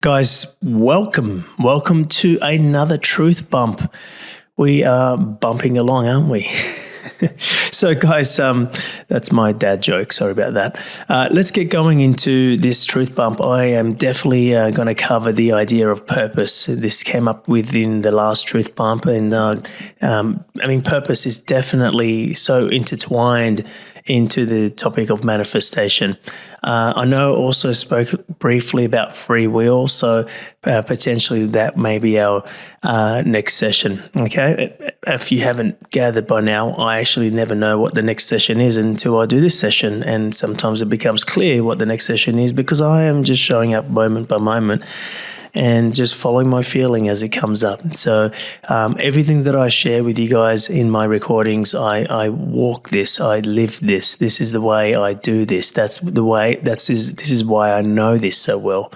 Guys, welcome to another truth bump. We are bumping along, aren't we? So, guys, that's my dad joke. Sorry about that. Let's get going into this truth bump. I am definitely going to cover the idea of purpose. This came up within the last truth bump, and purpose is definitely so intertwined into the topic of manifestation. I know also spoke briefly about free will, so potentially that may be our next session. Okay, if you haven't gathered by now, I actually never know what the next session is until I do this session, and sometimes it becomes clear what the next session is because I am just showing up moment by moment and just following my feeling as it comes up. So everything that I share with you guys in my recordings, I walk this, I live this. This is the way I do this. This is why I know this so well.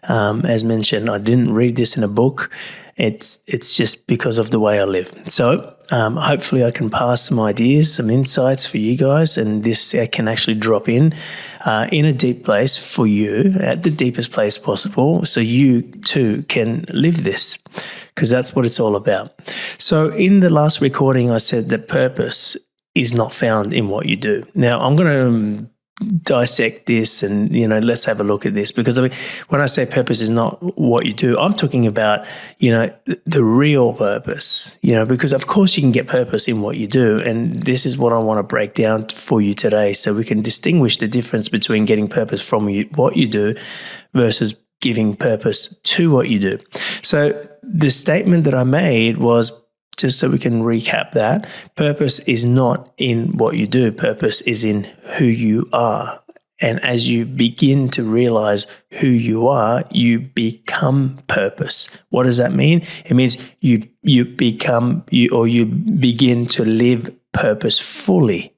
As mentioned, I didn't read this in a book. It's just because of the way I live. So hopefully I can pass some ideas, some insights for you guys, and this can actually drop in a deep place for you, at the deepest place possible, so you too can live this, because that's what it's all about. So in the last recording, I said that purpose is not found in what you do. Now I'm going to dissect this and, let's have a look at this, because when I say purpose is not what you do, I'm talking about, the real purpose, because of course you can get purpose in what you do. And this is what I want to break down for you today, so we can distinguish the difference between getting purpose from what you do versus giving purpose to what you do. So the statement that I made was, just so we can recap that, purpose is not in what you do. Purpose is in who you are. And as you begin to realize who you are, you become purpose. What does that mean? It means you begin to live purposefully,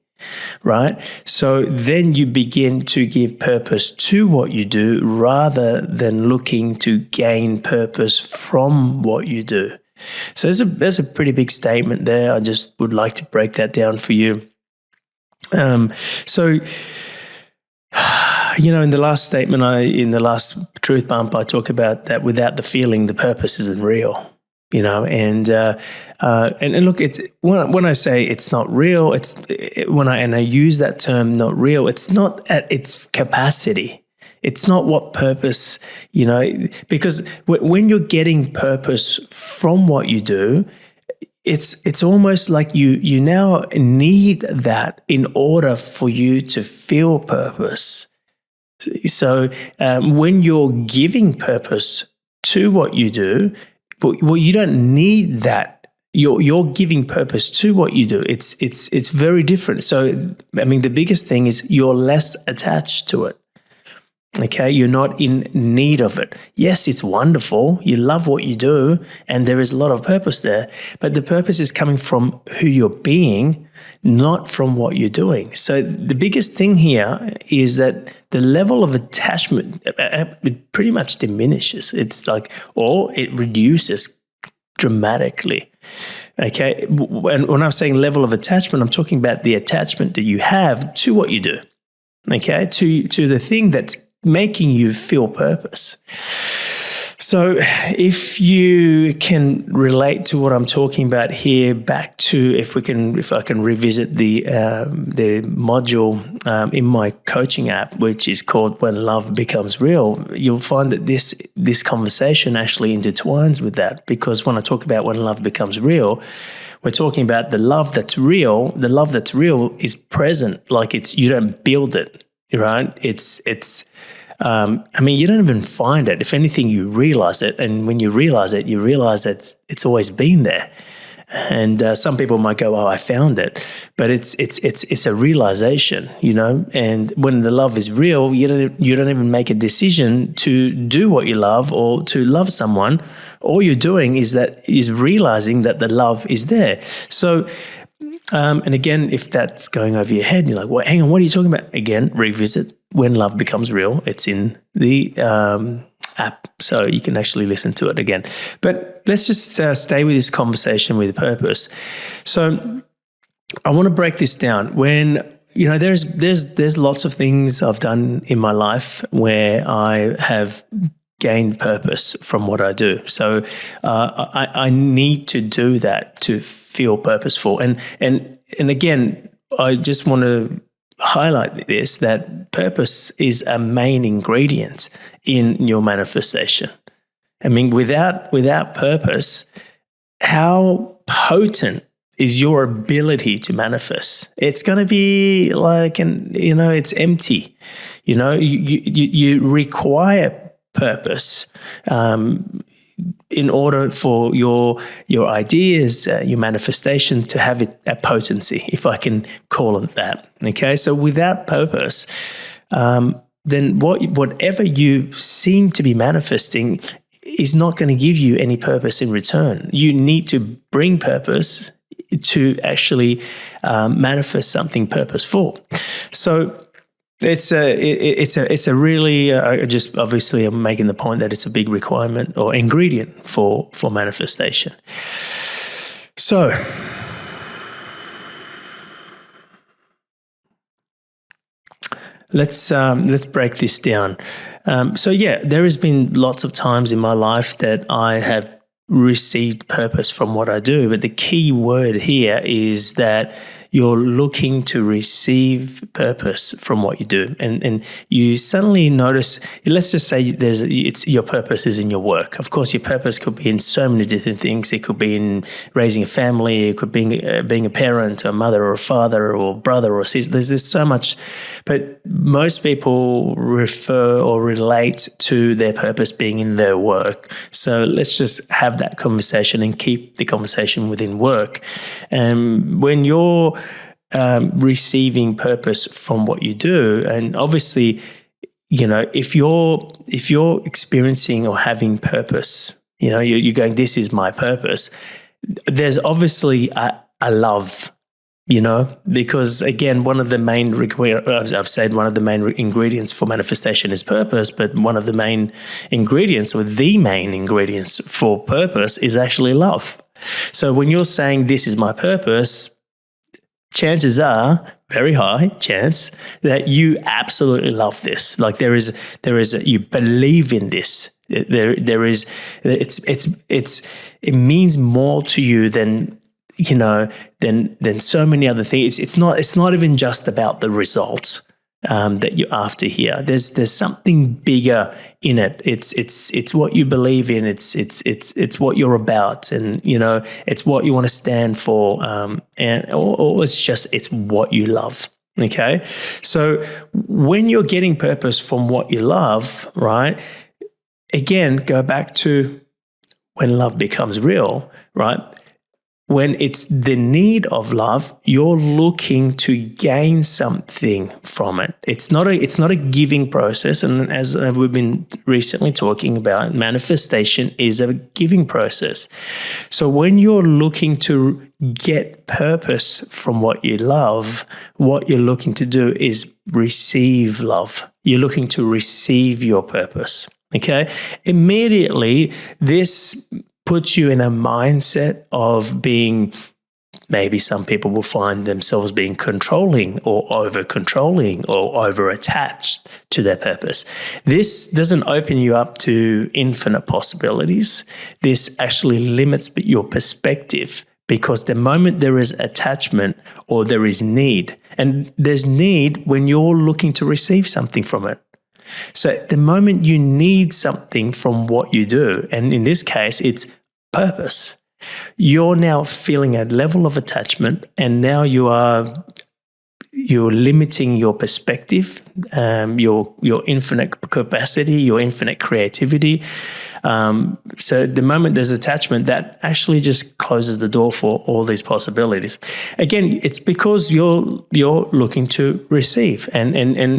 right? So then you begin to give purpose to what you do rather than looking to gain purpose from what you do. So there's a pretty big statement there. I just would like to break that down for you. In the last statement, in the last truth bump, I talk about that without the feeling, the purpose isn't real. And look, when I say it's not real, I use that term not real, it's not at its capacity. It's not what purpose, because when you're getting purpose from what you do, it's almost like you now need that in order for you to feel purpose. So when you're giving purpose to what you do, well, you don't need that. You're giving purpose to what you do. It's very different. So the biggest thing is you're less attached to it. Okay, you're not in need of it. Yes, it's wonderful. You love what you do, and there is a lot of purpose there. But the purpose is coming from who you're being, not from what you're doing. So the biggest thing here is that the level of attachment, it pretty much diminishes. Or it reduces dramatically. Okay, and when I'm saying level of attachment, I'm talking about the attachment that you have to what you do. Okay, to the thing that's making you feel purpose. So if you can relate to what I'm talking about here, back to if I can revisit the module in my coaching app, which is called When Love Becomes Real, you'll find that this conversation actually intertwines with that, because when I talk about when love becomes real, we're talking about the love that's real. The love that's real is present, like you don't build it. Right? You don't even find it. If anything, you realize it. And when you realize it, you realize that it's always been there. And some people might go, "Oh, I found it," but it's a realization, And when the love is real, you don't even make a decision to do what you love or to love someone. All you're doing is realizing that the love is there. So. And again, if that's going over your head, you're like, well, hang on, what are you talking about? Again, revisit When Love Becomes Real. It's in the app, so you can actually listen to it again. But let's just stay with this conversation with purpose. So I want to break this down. When there's lots of things I've done in my life where I have gain purpose from what I do. So I need to do that to feel purposeful. And again, I just want to highlight this, that purpose is a main ingredient in your manifestation. I mean, without purpose, how potent is your ability to manifest? It's going to be like, it's empty. You require purpose in order for your ideas, your manifestation to have a potency, if I can call it that. Okay, so without purpose, then whatever you seem to be manifesting is not going to give you any purpose in return. You need to bring purpose to actually manifest something purposeful. So it's a really just obviously I'm making the point that it's a big requirement or ingredient for manifestation. So let's break this down. So there has been lots of times in my life that I have received purpose from what I do, but the key word here is that you're looking to receive purpose from what you do, and you suddenly notice. Let's just say your purpose is in your work. Of course, your purpose could be in so many different things. It could be in raising a family. It could be being a parent, a mother, or a father, or brother, or sister. There's so much, but most people refer or relate to their purpose being in their work. So let's just have that conversation and keep the conversation within work. And when you're receiving purpose from what you do, and obviously, if you're experiencing or having purpose, you're going, this is my purpose. There's obviously a love, because again, one of the main ingredients for manifestation is purpose, but one of the main ingredients, or the main ingredients for purpose, is actually love. So when you're saying this is my purpose, chances are, very high chance, that you absolutely love this. Like you believe in this. It means more to you than so many other things. It's not even just about the results that you're after here. There's something bigger in it. It's what you believe in. It's what you're about, and it's what you want to stand for. Or it's what you love. Okay, so when you're getting purpose from what you love, right? Again, go back to when love becomes real, right? When it's the need of love, you're looking to gain something from it. It's not a giving process, and as we've been recently talking about, manifestation is a giving process. So when you're looking to get purpose from what you love, what you're looking to do is receive love. You're looking to receive your purpose. Okay? Immediately, this puts you in a mindset of being, maybe some people will find themselves being controlling or over-controlling or over-attached to their purpose. This doesn't open you up to infinite possibilities. This actually limits your perspective, because the moment there is attachment or there is need, and there's need when you're looking to receive something from it. So the moment you need something from what you do, and in this case, it's purpose, you're now feeling a level of attachment, and now you're limiting your perspective, your infinite capacity, your infinite creativity. So the moment there's attachment, that actually just closes the door for all these possibilities. Again, it's because you're looking to receive, and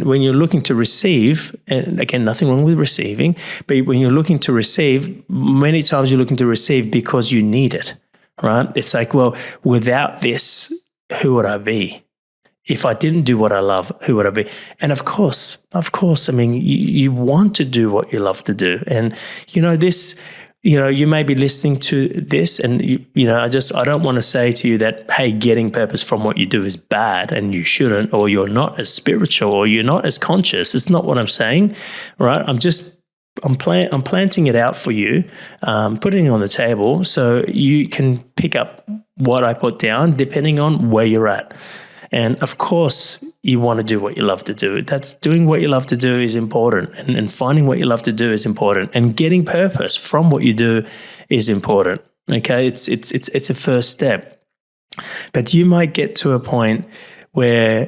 when you're looking to receive, and again, nothing wrong with receiving, but when you're looking to receive, many times you're looking to receive because you need it, right? It's like, well, without this, who would I be? If I didn't do what I love, who would I be? And of course, I mean, you want to do what you love to do. And, you may be listening to this, and, I don't want to say to you that, hey, getting purpose from what you do is bad and you shouldn't, or you're not as spiritual, or you're not as conscious. It's not what I'm saying, right? I'm just I'm planting it out for you, putting it on the table so you can pick up what I put down depending on where you're at. And of course, you want to do what you love to do. That's doing what you love to do is important, and finding what you love to do is important, and getting purpose from what you do is important. Okay, it's a first step, but you might get to a point where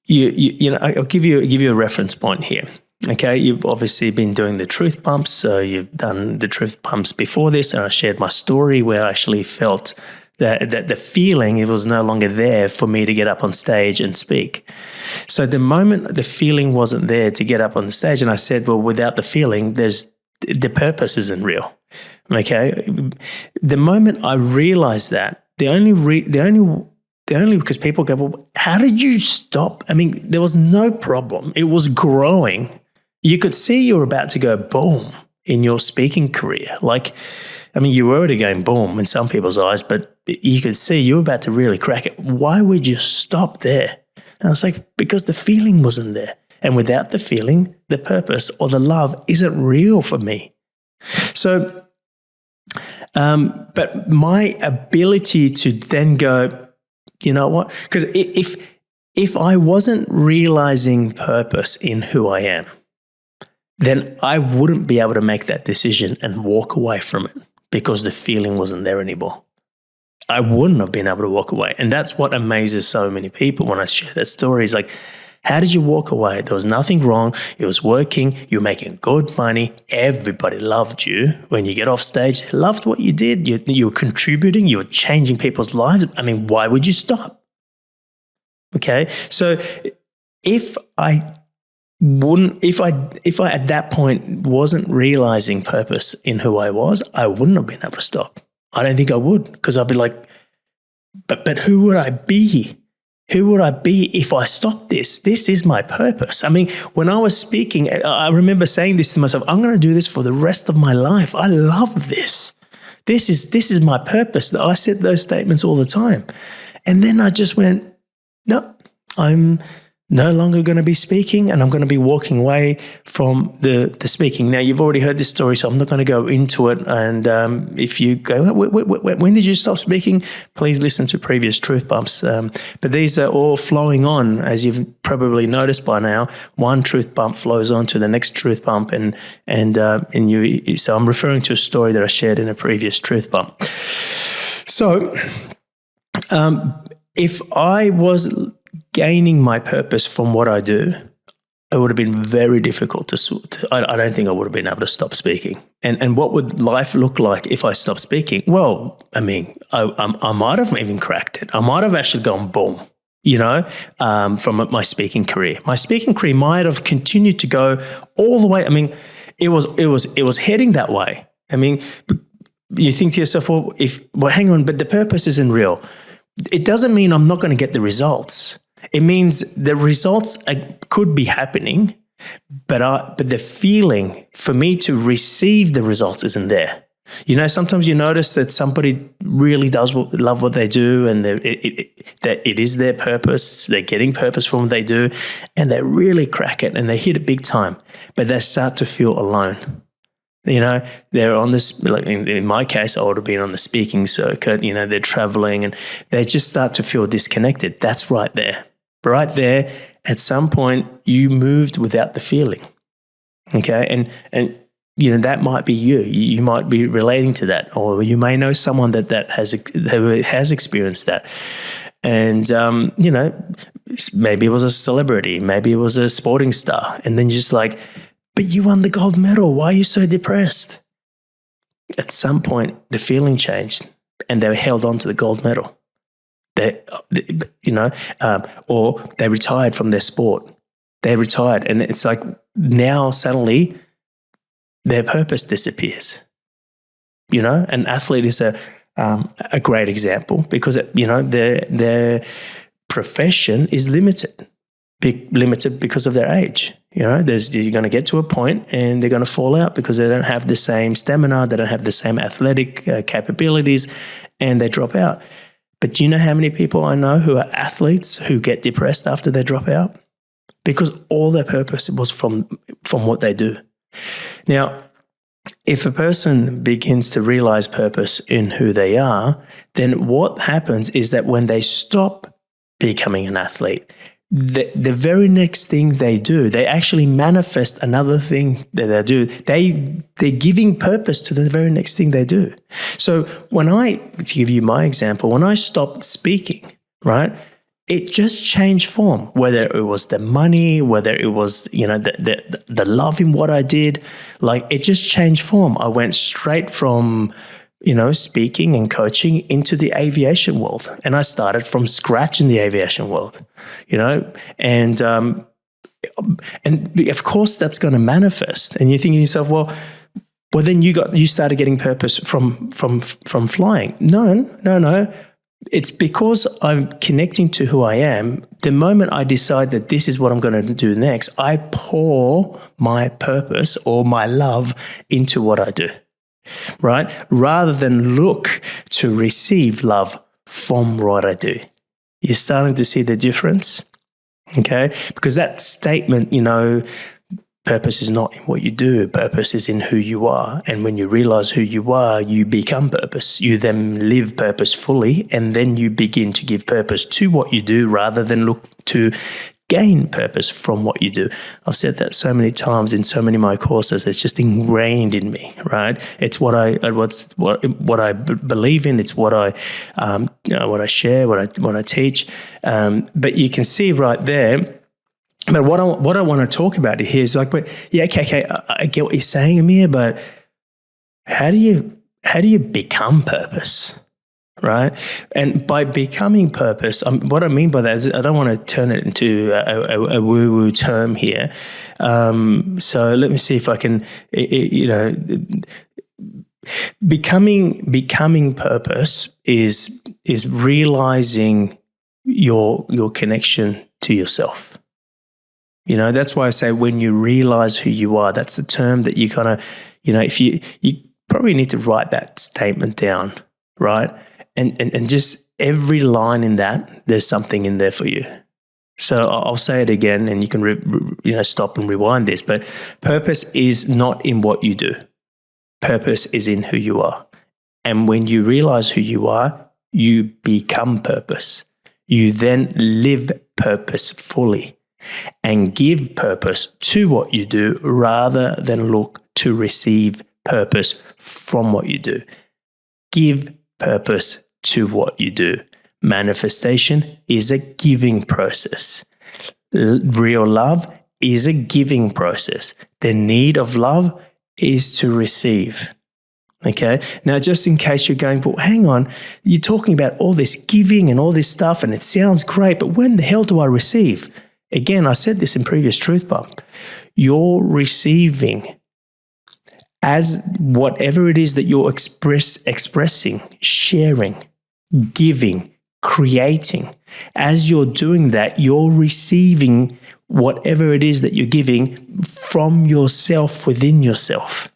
you know, I'll give you a reference point here. Okay, you've obviously been doing the truth bumps, so you've done the truth bumps before this, and I shared my story where I actually felt that the feeling, it was no longer there for me to get up on stage and speak. So the moment the feeling wasn't there to get up on the stage, and I said, well, without the feeling, the purpose isn't real. Okay, the moment I realized that, the only because people go, well, how did you stop? I mean, there was no problem. It was growing. You could see you were about to go boom in your speaking career. Like, I mean, you were already going boom in some people's eyes, but you could see you were about to really crack it. Why would you stop there? And I was like, because the feeling wasn't there. And without the feeling, the purpose or the love isn't real for me. So, but my ability to then go, you know what? Because if I wasn't realizing purpose in who I am, then I wouldn't be able to make that decision and walk away from it because the feeling wasn't there anymore. I wouldn't have been able to walk away. And that's what amazes so many people when I share that story. It's like, how did you walk away? There was nothing wrong. It was working. You were making good money. Everybody loved you. When you get off stage, they loved what you did. You were contributing. You were changing people's lives. I mean, why would you stop? Okay. So if I at that point wasn't realizing purpose in who I was, I wouldn't have been able to stop. I don't think I would, because I'd be like, but who would I be? Who would I be if I stopped this? This is my purpose. I mean, when I was speaking, I remember saying this to myself, I'm going to do this for the rest of my life. I love this. This is my purpose. I said those statements all the time. And then I just went, no, I'm no longer going to be speaking, and I'm going to be walking away from the speaking. Now, you've already heard this story, so I'm not going to go into it. And if you go, when did you stop speaking? Please listen to previous truth bumps. But these are all flowing on, as you've probably noticed by now. One truth bump flows on to the next truth bump, and you. So I'm referring to a story that I shared in a previous truth bump. So, if I was gaining my purpose from what I do, it would have been very difficult to I don't think I would have been able to stop speaking. And what would life look like if I stopped speaking? Well, I mean, I might have even cracked it. I might have actually gone boom, you know, from my speaking career. My speaking career might have continued to go all the way. I mean, it was heading that way. I mean, you think to yourself, well, hang on, but the purpose isn't real. It doesn't mean I'm not going to get the results. It means the results could be happening, but the feeling for me to receive the results isn't there. You know, sometimes you notice that somebody really does love what they do, and that it is their purpose. They're getting purpose from what they do, and they really crack it and they hit it big time, but they start to feel alone. You know, they're on this, like in my case, I would have been on the speaking circuit, you know, they're traveling and they just start to feel disconnected. That's right there. Right there, at some point, you moved without the feeling. Okay. And you know, that might be you. You might be relating to that, or you may know someone that has experienced that. And, you know, maybe it was a celebrity, maybe it was a sporting star. And then you're just like, but you won the gold medal. Why are you so depressed? At some point, the feeling changed and they held on to the gold medal. You know, or they retired from their sport. They retired. And it's like now suddenly their purpose disappears. You know, an athlete is a great example because, you know, their profession is limited because of their age. You know, you're going to get to a point and they're going to fall out because they don't have the same stamina, they don't have the same athletic capabilities, and they drop out. But do you know how many people I know who are athletes who get depressed after they drop out? because all their purpose was from what they do. Now, if a person begins to realize purpose in who they are, then what happens is that when they stop becoming an athlete, the very next thing they do, they actually manifest another thing that they do. They're giving purpose to the very next thing they do. So to give you my example, when I stopped speaking, right, it just changed form, whether it was the money, whether it was, the love in what I did, like it just changed form. I went straight from, speaking and coaching into the aviation world. And I started from scratch in the aviation world, and of course that's going to manifest. And you're thinking to yourself, well, then you started getting purpose from flying. No. It's because I'm connecting to who I am. The moment I decide that this is what I'm going to do next, I pour my purpose or my love into what I do, right? Rather than look to receive love from what I do. You're starting to see the difference, okay? Because that statement, purpose is not in what you do. Purpose is in who you are. And when you realize who you are, you become purpose. You then live purposefully, and then you begin to give purpose to what you do rather than look to gain purpose from what you do. I've said that so many times in so many of my courses. It's just ingrained in me, right? It's what I believe in. It's what I share, what I teach. But you can see right there. But what I want to talk about here is like, okay, I get what you're saying, Amir, but how do you become purpose, right? And by becoming purpose, what I mean by that is I don't want to turn it into a woo-woo term here. So let me see if I can, becoming purpose is realizing your connection to yourself. That's why I say when you realize who you are, that's the term that you kind of, if you probably need to write that statement down, right? And just every line in that, there's something in there for you. So I'll say it again, and you can, stop and rewind this. But purpose is not in what you do. Purpose is in who you are. And when you realize who you are, you become purpose. You then live purposefully and give purpose to what you do rather than look to receive purpose from what you do. Give purpose to what you do. Manifestation is a giving process. Real love is a giving process. The need of love is to receive. Okay. Now, just in case you're going, but hang on, you're talking about all this giving and all this stuff, and it sounds great, but when the hell do I receive? Again, I said this in previous Truth Bump. You're receiving as whatever it is that you're expressing, sharing, giving, creating. As you're doing that, you're receiving whatever it is that you're giving from yourself, within yourself.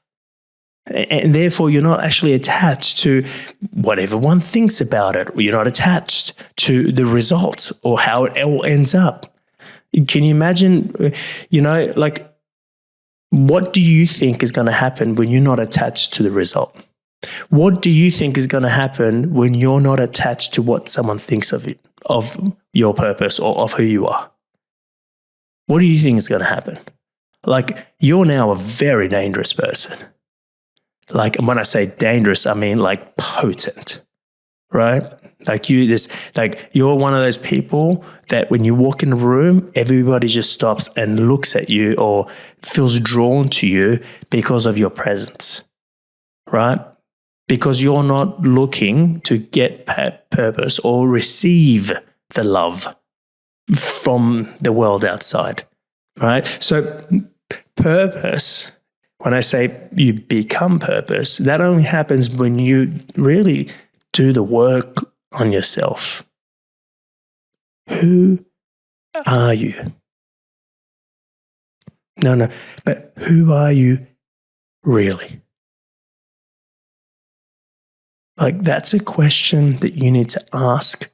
And therefore, you're not actually attached to what everyone thinks about it. You're not attached to the result or how it all ends up. Can you imagine, what do you think is going to happen when you're not attached to the result? What do you think is going to happen when you're not attached to what someone thinks of it, of your purpose or of who you are? What do you think is going to happen? Like, you're now a very dangerous person. Like, when I say dangerous, I mean like potent, right? Like you're one of those people that when you walk in a room, everybody just stops and looks at you or feels drawn to you because of your presence, right? Because you're not looking to get purpose or receive the love from the world outside, right? So purpose, when I say you become purpose, that only happens when you really do the work on yourself. Who are you? No, but who are you really? Like, that's a question that you need to ask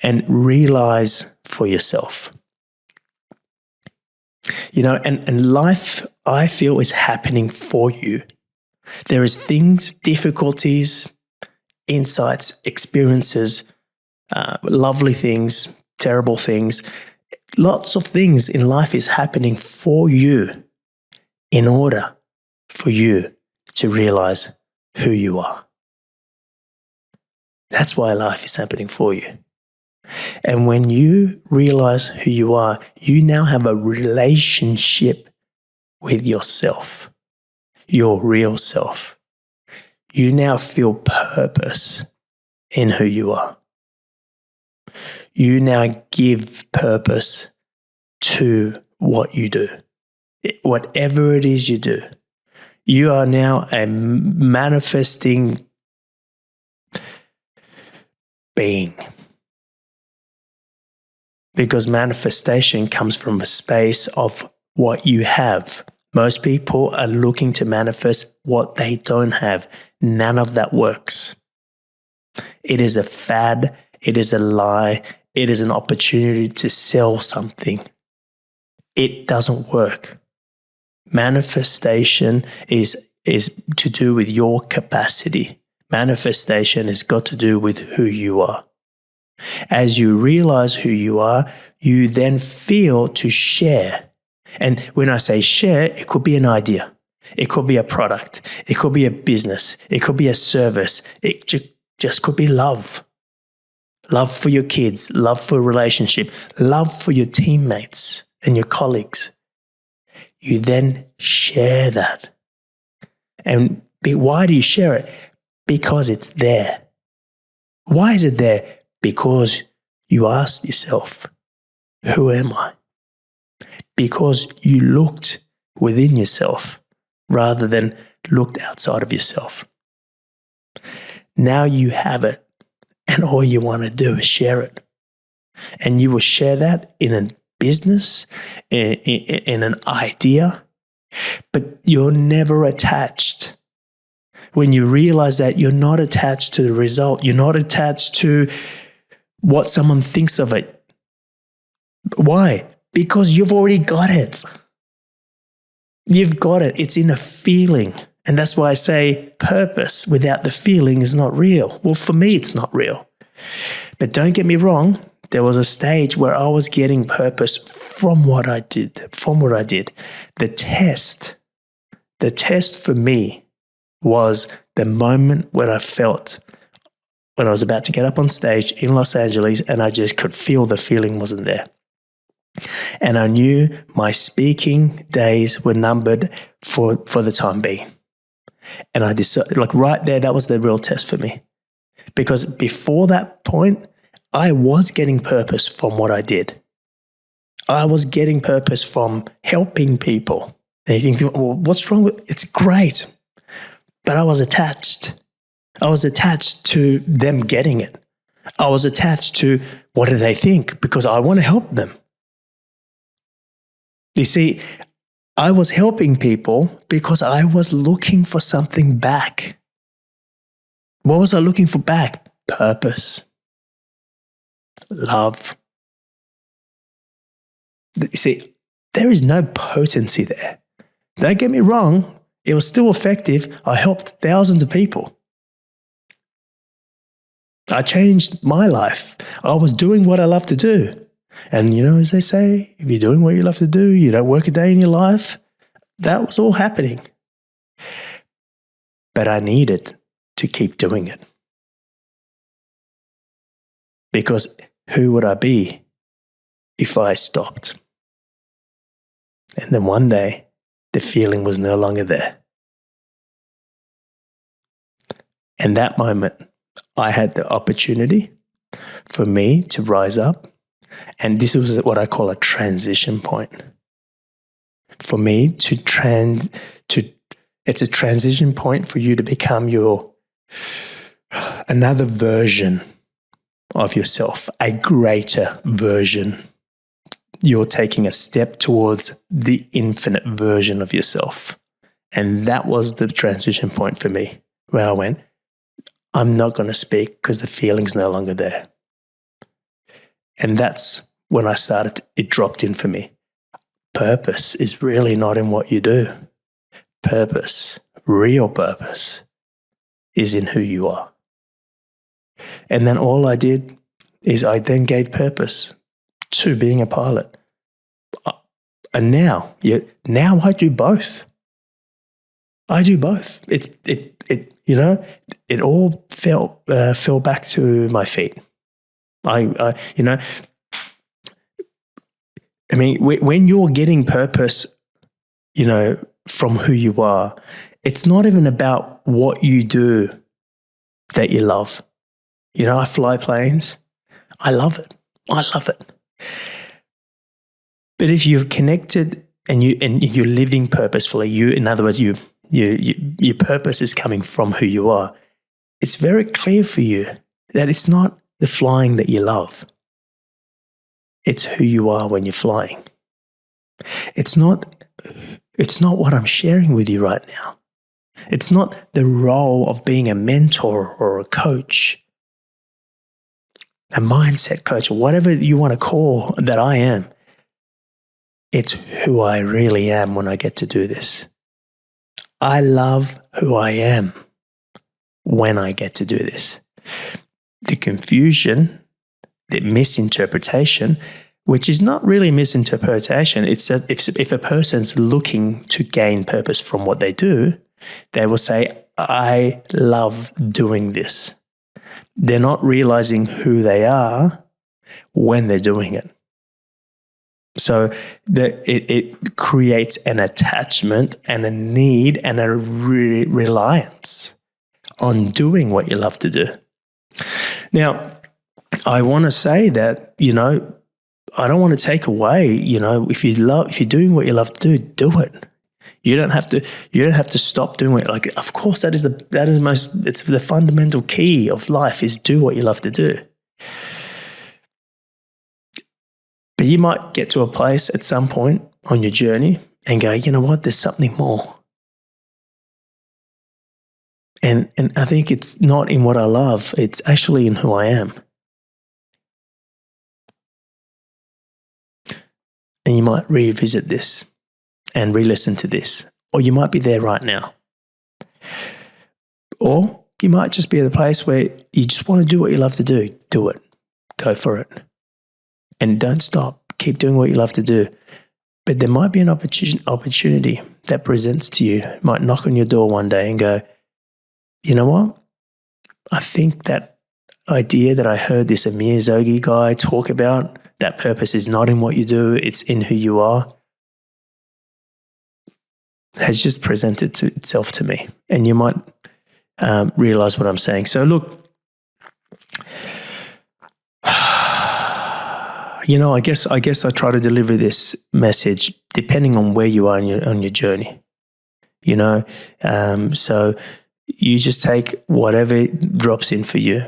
and realize for yourself. And life, I feel, is happening for you. There is things, difficulties, insights, experiences, lovely things, terrible things. Lots of things in life is happening for you in order for you to realize who you are. That's why life is happening for you. And when you realize who you are, you now have a relationship with yourself, your real self. You now feel purpose in who you are. You now give purpose to what you do. Whatever it is you do, you are now a manifesting being. Because manifestation comes from a space of what you have. Most people are looking to manifest what they don't have. None of that works. It is a fad. It is a lie. It is an opportunity to sell something. It doesn't work. Manifestation is to do with your capacity. Manifestation has got to do with who you are. As you realize who you are, you then feel to share. And when I say share, it could be an idea. It could be a product. It could be a business. It could be a service. It just could be love. Love for your kids, love for a relationship, love for your teammates and your colleagues. You then share that. And why do you share it? Because it's there. Why is it there? Because you asked yourself, who am I? Because you looked within yourself rather than looked outside of yourself. Now you have it, and all you want to do is share it. And you will share that in a business, in an idea, but you're never attached. When you realize that you're not attached to the result, you're not attached to what someone thinks of it. Why? Because you've already got it. You've got it. It's in a feeling. And that's why I say purpose without the feeling is not real. Well, for me, it's not real. But don't get me wrong. There was a stage where I was getting purpose from what I did. The test for me was the moment when I felt when I was about to get up on stage in Los Angeles and I just could feel the feeling wasn't there. And I knew my speaking days were numbered for the time being. And I decided, right there, that was the real test for me. Because before that point, I was getting purpose from what I did. I was getting purpose from helping people. And you think, well, what's wrong with it? It's great. But I was attached. I was attached to them getting it. I was attached to what do they think? Because I want to help them. You see, I was helping people because I was looking for something back. What was I looking for back? Purpose. Love. You see, there is no potency there. Don't get me wrong. It was still effective. I helped thousands of people. I changed my life. I was doing what I love to do. And as they say, if you're doing what you love to do, you don't work a day in your life. That was all happening. But I needed to keep doing it. Because who would I be if I stopped? And then one day, the feeling was no longer there. And that moment, I had the opportunity for me to rise up. And this was what I call a transition point. For me it's a transition point for you to become another version of yourself, a greater version. You're taking a step towards the infinite version of yourself. And that was the transition point for me, where I went, I'm not going to speak because the feeling's no longer there. And that's when it dropped in for me. purpose is really not in what you do. Purpose, real purpose, is in who you are. And then all I did is I then gave purpose to being a pilot. And now I do both. I do both. It all fell back to my feet. When you're getting purpose, from who you are, it's not even about what you do that you love. I fly planes. I love it. But if you've connected and you're living purposefully, in other words, your purpose is coming from who you are, it's very clear for you that it's not the flying that you love. It's who you are when you're flying. It's not what I'm sharing with you right now. It's not the role of being a mentor or a coach, a mindset coach, or whatever you want to call that I am. It's who I really am when I get to do this. I love who I am when I get to do this. The confusion, the misinterpretation, which is not really misinterpretation, it's that if a person's looking to gain purpose from what they do, they will say, I love doing this. They're not realizing who they are when they're doing it. So it creates an attachment and a need and a reliance on doing what you love to do. Now, I want to say that, I don't want to take away, if you're doing what you love to do it. You don't have to stop doing it. Like, of course, it's the fundamental key of life is do what you love to do. But you might get to a place at some point on your journey and go, you know what, there's something more. And I think it's not in what I love, it's actually in who I am. And you might revisit this and re-listen to this. Or you might be there right now. Or you might just be at a place where you just want to do what you love to do. Do it. Go for it. And don't stop. Keep doing what you love to do. But there might be an opportunity that presents to you. It might knock on your door one day and go, you know what? I think that idea that I heard this Amir Zoghi guy talk about, that purpose is not in what you do, it's in who you are, has just presented itself to me. And you might realize what I'm saying. So look, I guess I try to deliver this message depending on where you are on your journey. So you just take whatever drops in for you.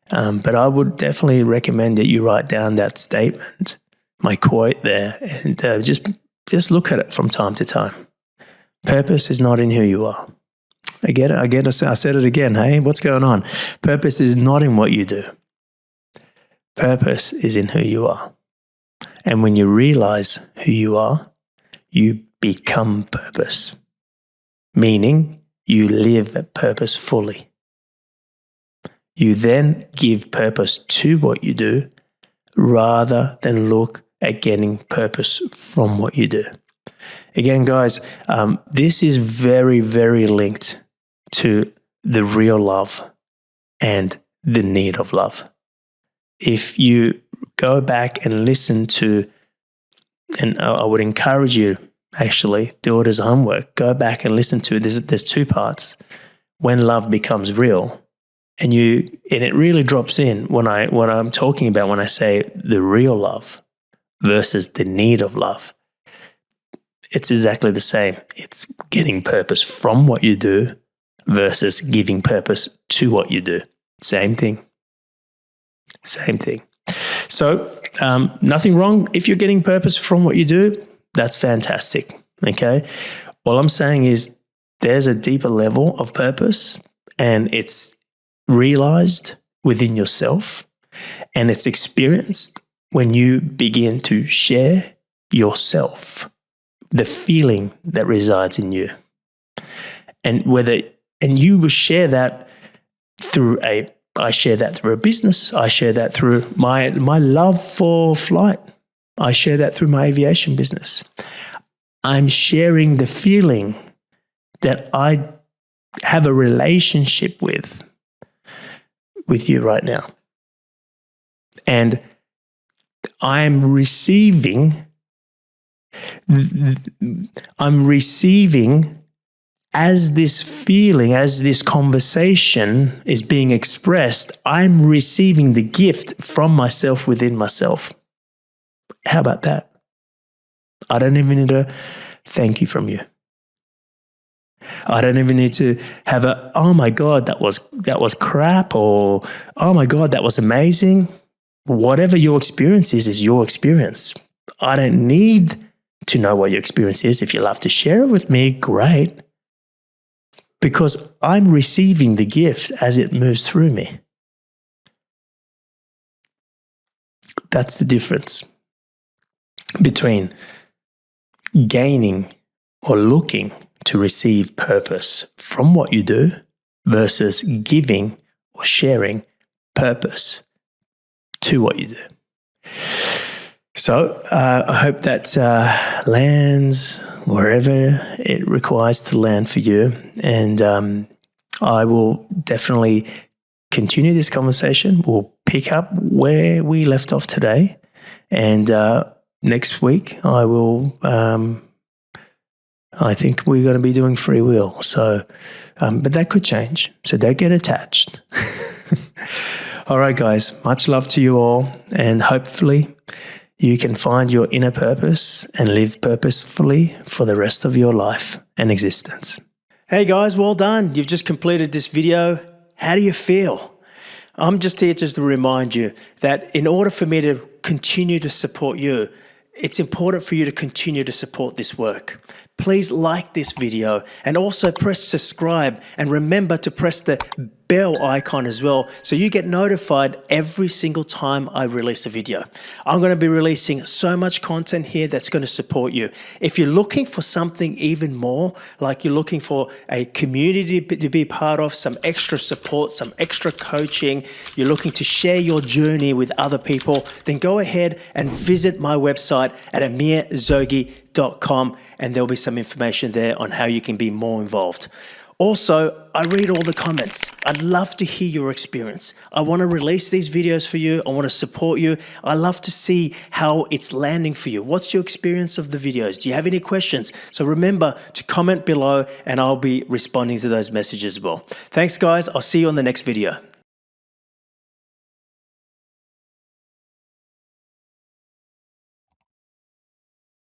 But I would definitely recommend that you write down that statement, my quote there, and just look at it from time to time. Purpose is not in who you are. I get it. I said it again. Hey, what's going on? Purpose is not in what you do. Purpose is in who you are. And when you realize who you are, you become purpose, meaning you live purposefully. You then give purpose to what you do rather than look at getting purpose from what you do. Again, guys, this is very, very linked to the real love and the need of love. If you go back and listen to, and I would encourage you, actually, do it as homework. Go back and listen to it. There's two parts. When love becomes real, and it really drops in when I'm talking about when I say the real love versus the need of love. It's exactly the same. It's getting purpose from what you do versus giving purpose to what you do. Same thing. So nothing wrong if you're getting purpose from what you do. That's fantastic. Okay. All I'm saying is there's a deeper level of purpose, and it's realized within yourself, and it's experienced when you begin to share yourself the feeling that resides in you. And you will share that I share that through a business. I share that through my love for flight. I share that through my aviation business. I'm sharing the feeling that I have a relationship with you right now. And I'm receiving as this feeling, as this conversation is being expressed, I'm receiving the gift from myself within myself. How about that? I don't even need a thank you from you. I don't even need to have oh my God, that was crap, or oh my God, that was amazing. Whatever your experience is your experience. I don't need to know what your experience is. If you love to share it with me, great. Because I'm receiving the gift as it moves through me. That's the difference between gaining or looking to receive purpose from what you do versus giving or sharing purpose to what you do. So I hope that lands wherever it requires to land for you. And I will definitely continue this conversation. We'll pick up where we left off today. And next week, I think we're going to be doing free will. So, but that could change. So don't get attached. All right, guys, much love to you all. And hopefully you can find your inner purpose and live purposefully for the rest of your life and existence. Hey guys, well done. You've just completed this video. How do you feel? I'm just here to remind you that in order for me to continue to support you, it's important for you to continue to support this work. Please like this video and also press subscribe, and remember to press the bell icon as well so you get notified every single time I release a video. I'm going to be releasing so much content here that's going to support you. If you're looking for something even more, like you're looking for a community to be part of, some extra support, some extra coaching, you're looking to share your journey with other people, then go ahead and visit my website at amirzoghi.com, and there'll be some information there on how you can be more involved. Also, I read all the comments. I'd love to hear your experience. I want to release these videos for you. I want to support you. I love to see how it's landing for you. What's your experience of the videos? Do you have any questions? So remember to comment below and I'll be responding to those messages as well. Thanks, guys. I'll see you on the next video.